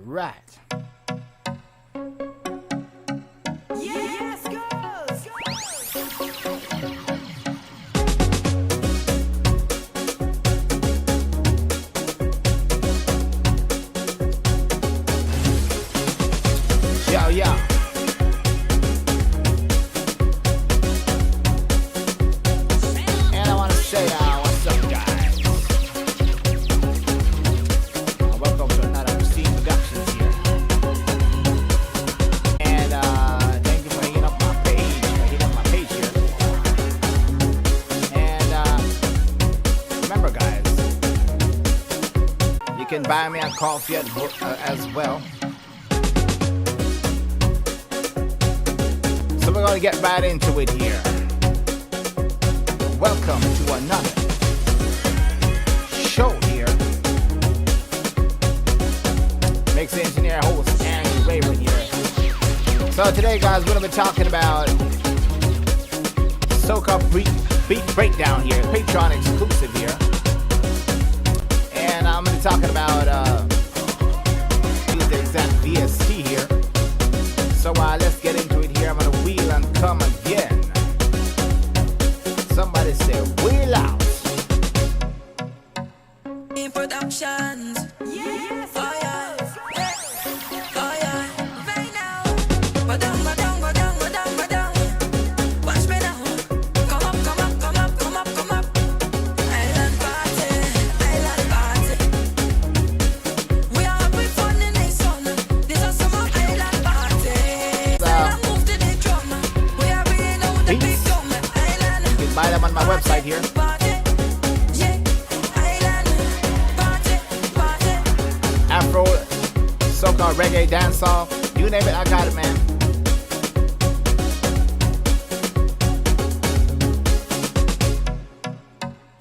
right. Yes, girls! Yo, yo. And I want to say, what's up, guys? Welcome to another Steam Productions here. And thank you for hitting up my page, here. And remember, guys, you can buy me a coffee as well. So we're going to get right into it here. Welcome to another show here. Makes the engineer host Andy Raven here. So today, guys, we're going to be talking about Soca beat breakdown here, Patreon exclusive here. And I'm going to be talking about use the exact VST here. So let's get into it here. I'm gonna wheel and come again. Somebody say wheel out. In productions. Yes, fire. Fire. Right now. Badang, badang, badang, badang, badang. Watch me now. Come up, come up, come up, come up, come up. Island party, island party. We are having fun in the sun. This is summer island party. Move to the drum. We are bringing out the big drum. Island. You can buy them on my website here. Afro, Soca, reggae, dancehall, you name it, I got it, man.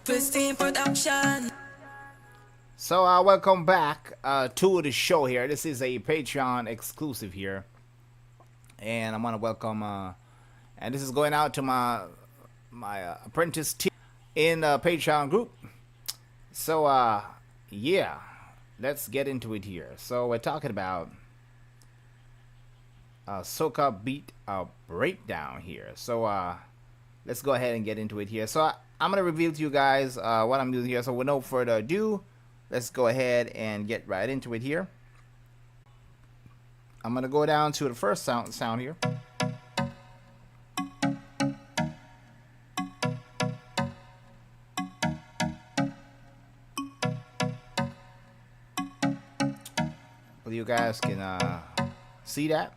Pristine production. So welcome back to the show here. This is a Patreon exclusive here. And I want to welcome, and this is going out to my apprentice team in the Patreon group. So yeah, let's get into it here. So we're talking about Soca beat breakdown here. So let's go ahead and get into it here. So I'm gonna reveal to you guys what I'm doing here. So with no further ado, let's go ahead and get right into it here. I'm gonna go down to the first sound here. Well, you guys can see that.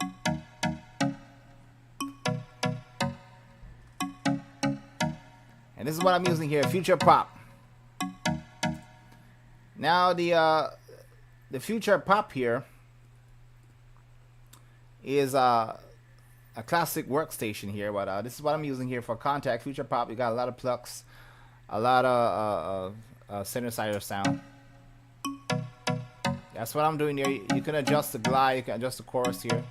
And this is what I'm using here, Future Pop. Now the Future Pop here is a classic workstation here, but this is what I'm using here for contact. Future Pop, you got a lot of plucks, a lot of synthesizer sound. That's what I'm doing here. You can adjust the glide, you can adjust the chorus here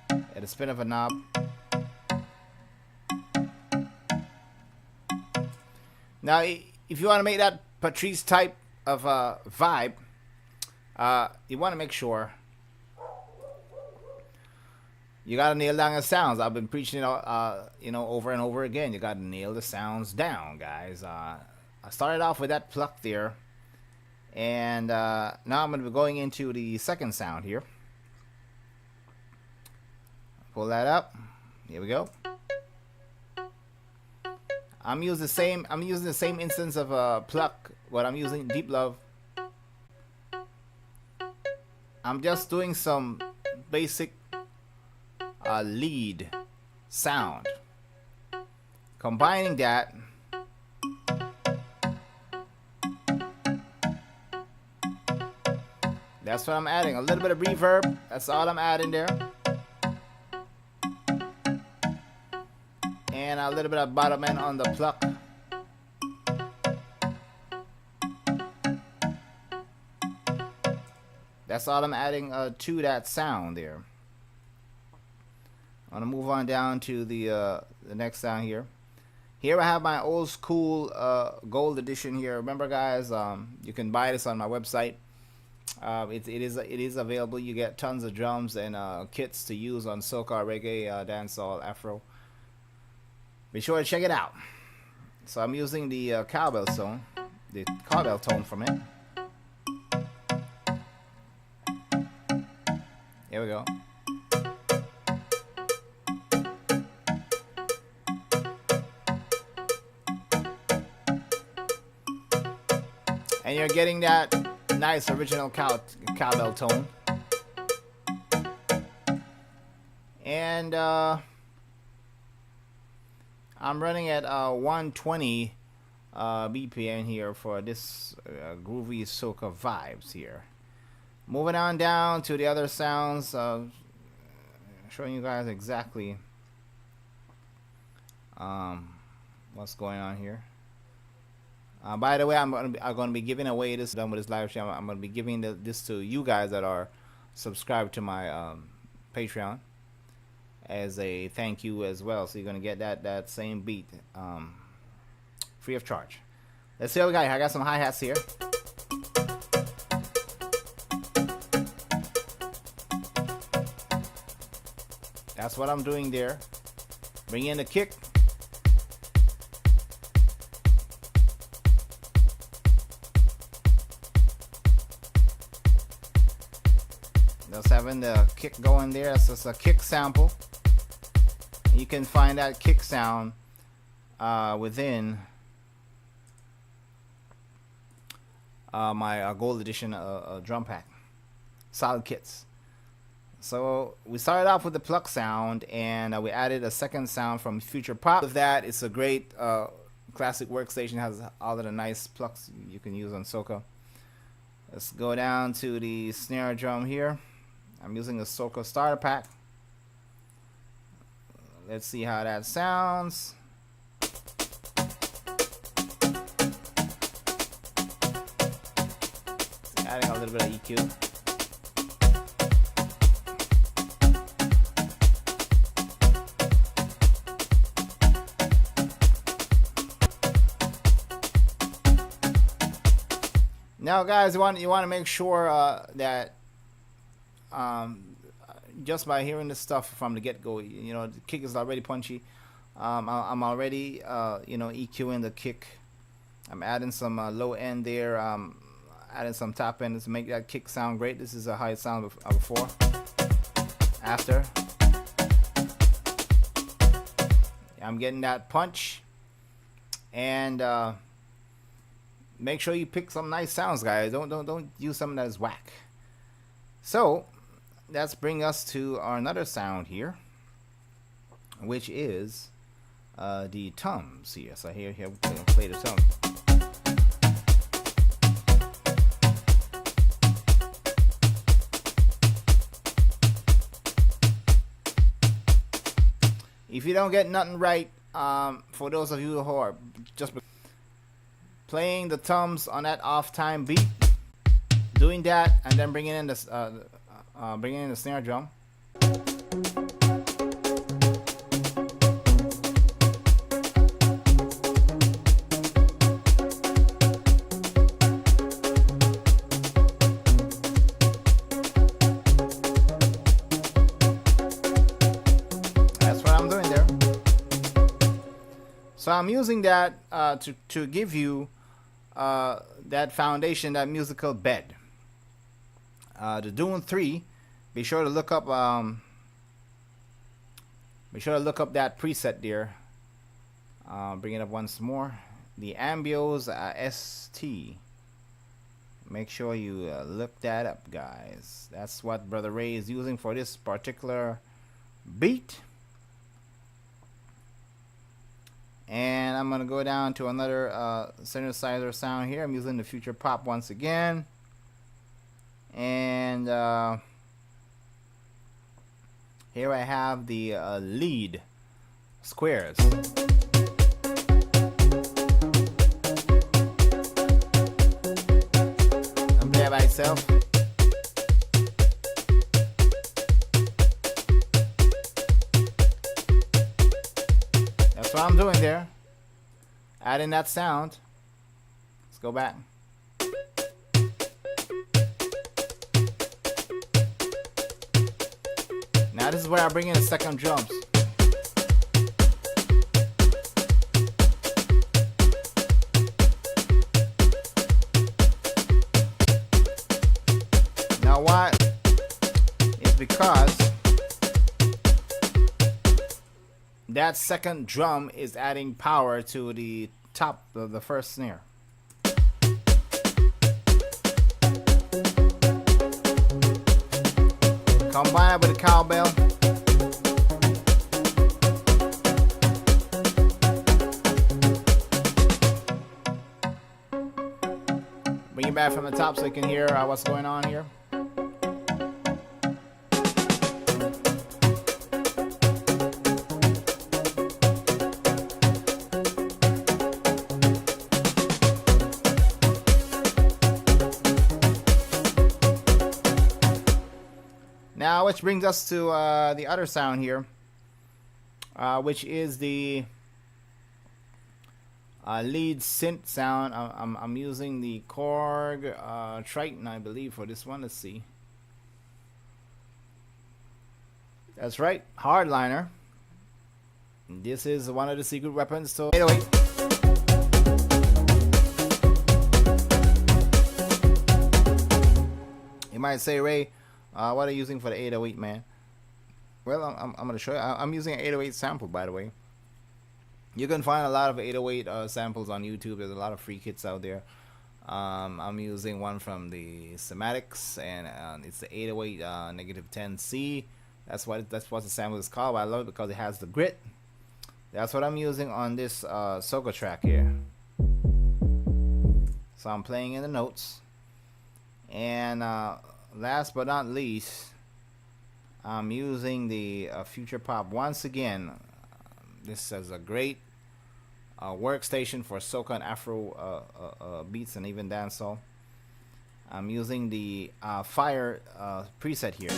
at the spin of a knob. Now, if you want to make that Patrice type of vibe, you want to make sure you gotta nail down the sounds. I've been preaching it, over and over again. You gotta nail the sounds down, guys. I started off with that pluck there, and now I'm gonna be going into the second sound here. Pull that up. Here we go. I'm using the same instance of pluck. What I'm using, Deep Love. I'm just doing some basic lead sound, combining that that's what I'm adding, a little bit of reverb. That's all I'm adding there, and a little bit of bottom end on the pluck. That's all I'm adding to that sound there. I'm gonna move on down to the next sound here. Here I have my old school gold edition here. Remember, guys, you can buy this on my website. It is available. You get tons of drums and kits to use on soca, reggae, dancehall, afro. Be sure to check it out. So I'm using the cowbell tone from it. Here we go. And you're getting that nice original cowbell tone. And I'm running at 120 BPM here for this groovy soca vibes here. Moving on down to the other sounds, showing you guys exactly what's going on here. By the way, I'm gonna be giving away this. Done with this live stream, I'm gonna be giving this to you guys that are subscribed to my Patreon as a thank you as well. So you're gonna get that same beat free of charge. Let's see what we got here. I got some hi-hats here. That's what I'm doing there. Bring in the kick. Just having the kick going there. It's just a kick sample. You can find that kick sound within my gold edition drum pack, solid kits. So we started off with the pluck sound, and we added a second sound from Future Pop. With that, it's a great classic workstation. It has all of the nice plucks you can use on soca. Let's go down to the snare drum here. I'm using the Soca starter pack. Let's see how that sounds. Adding a little bit of EQ. Now, guys, you want to make sure that just by hearing this stuff from the get-go, the kick is already punchy. I'm already EQing the kick. I'm adding some low end there. Adding some top end to make that kick sound great. This is how it sounded before. After, I'm getting that punch, and make sure you pick some nice sounds, guys. Don't use something that's whack. So let's bring us to our another sound here, which is the toms here. So here we're gonna play the tom. If you don't get nothing right, for those of you who are just playing the toms on that off time beat, doing that, and then bringing in the snare drum. So I'm using that to give you that foundation, that musical bed. The Dune 3. Be sure to look up that preset there. Bring it up once more. The Ambios ST. Make sure you look that up, guys. That's what Brother Ray is using for this particular beat. And I'm gonna go down to another synthesizer sound here. I'm using the Future Pop once again, and here I have the lead squares. I'm there by itself. That's what I'm doing there. Adding that sound. Let's go back. Now this is where I bring in the second drums. Now why? It's because that second drum is adding power to the top of the first snare. Combine it with the cowbell. Bring it back from the top so you can hear what's going on here. Now, which brings us to the other sound here, which is the lead synth sound. I'm using the Korg Triton, I believe, for this one. Let's see. That's right, Hardliner. This is one of the secret weapons. So, 808. You might say, Ray, what are you using for the 808, man? Well, I'm going to show you. I'm using an 808 sample, by the way. You can find a lot of 808 samples on YouTube. There's a lot of free kits out there. I'm using one from the Sematics, and it's the 808 -10C. That's what the sample is called. But I love it because it has the grit. That's what I'm using on this Soca track here. So I'm playing in the notes. And last but not least, I'm using the Future Pop once again. This is a great workstation for soca and Afro beats and even dancehall. I'm using the Fire preset here.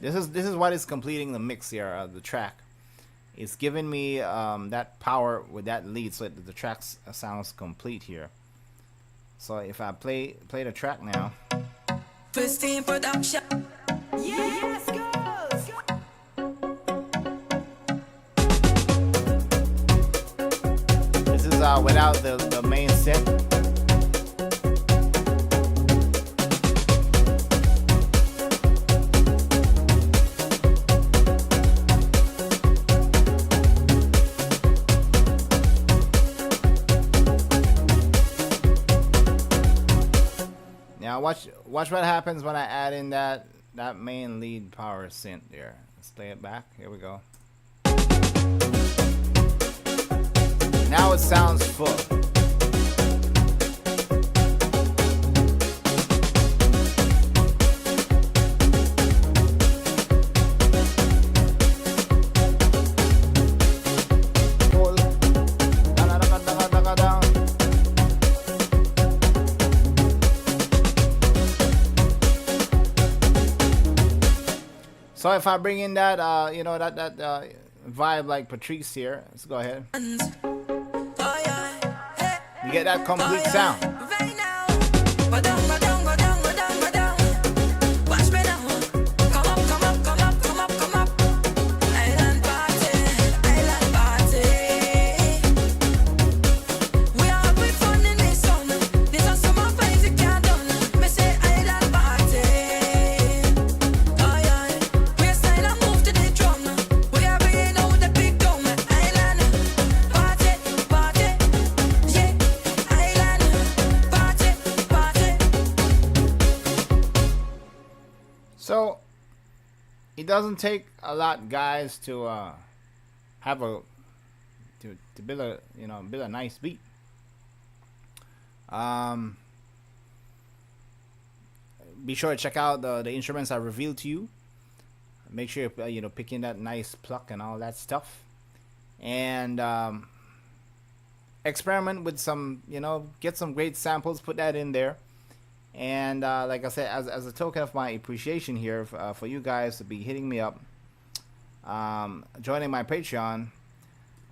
This is what is completing the mix here. The track. It's giving me that power with that lead, so the track sounds complete here. So if I play the track now. Pristine production. Yes, girls. This is without the main synth. Now watch what happens when I add in that main lead power synth there. Let's play it back. Here we go. Now it sounds full. So if I bring in that, that vibe like Patrice here, let's go ahead. You get that complete sound. Right now. Go down, go down, go down, go down, go down. Watch me now. Come up, come up, come up, come up, come up. Island party, island party. We are having fun in this sun. These are some of things you can't done. Me say island party. Oh yeah, we style and move to the drum. We are bringing out the big drum. Island party, party, yeah. Island party, party. So it doesn't take a lot, guys, to have to build a build a nice beat. Be sure to check out the instruments I revealed to you. Make sure you picking that nice pluck and all that stuff, and experiment with some, get some great samples, put that in there. And like I said, as a token of my appreciation here for you guys to be hitting me up, joining my Patreon,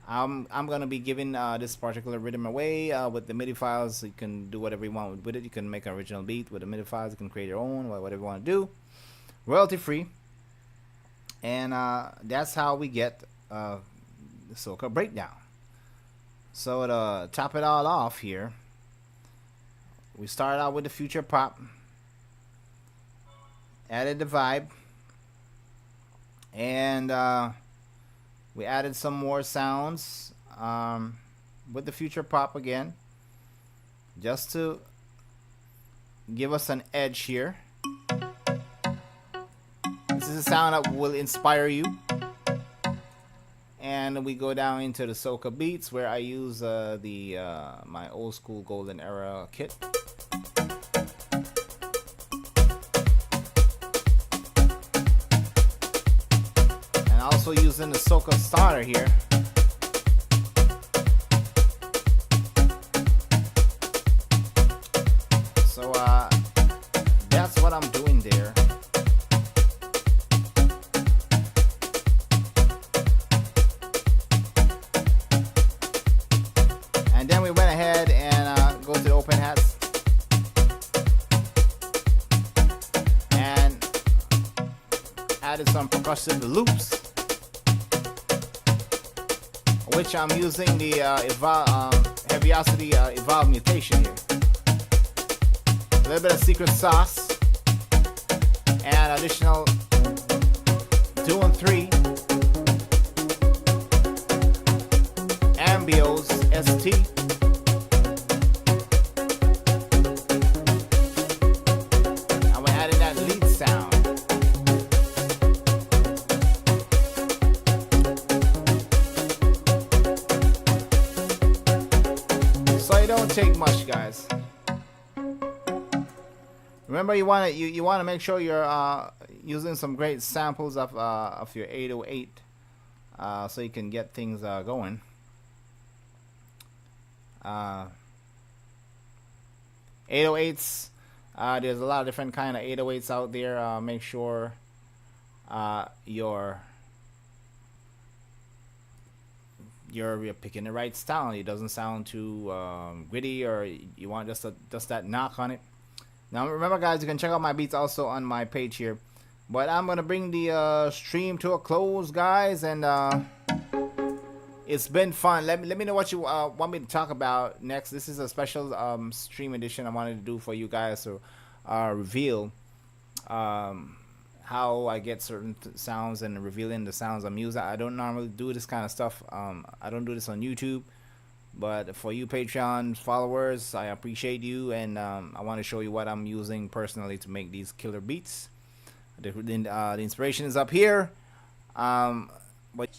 I'm gonna be giving this particular rhythm away with the MIDI files. You can do whatever you want with it. You can make an original beat with the MIDI files. You can create your own, whatever you want to do, royalty free. And that's how we get the soca breakdown. So to top it all off here, we started out with the future pop, added the vibe, and we added some more sounds with the future pop again, just to give us an edge here. This is a sound that will inspire you. And we go down into the soca beats, where I use my old school golden era kit. And also using the soca starter here. So that's what I'm doing there. And then we went ahead and go to the open hats and added some percussive loops, which I'm using the Heaviosity Evolve mutation here. A little bit of secret sauce and additional 2 and 3 Ambios ST. And we're adding that lead sound. So it don't take much, guys. Remember, you want to make sure you're using some great samples of your 808, so you can get things going. 808s, there's a lot of different kind of 808s out there. Make sure you're picking the right style. It doesn't sound too gritty, or you want just that knock on it. Now remember, guys, you can check out my beats also on my page here. But I'm gonna bring the stream to a close, guys, and it's been fun. Let me know what you want me to talk about next. This is a special stream edition I wanted to do for you guys to reveal how I get certain sounds and revealing the sounds I'm using. I don't normally do this kind of stuff. I don't do this on YouTube. But for you Patreon followers, I appreciate you, and I want to show you what I'm using personally to make these killer beats. The inspiration is up here. But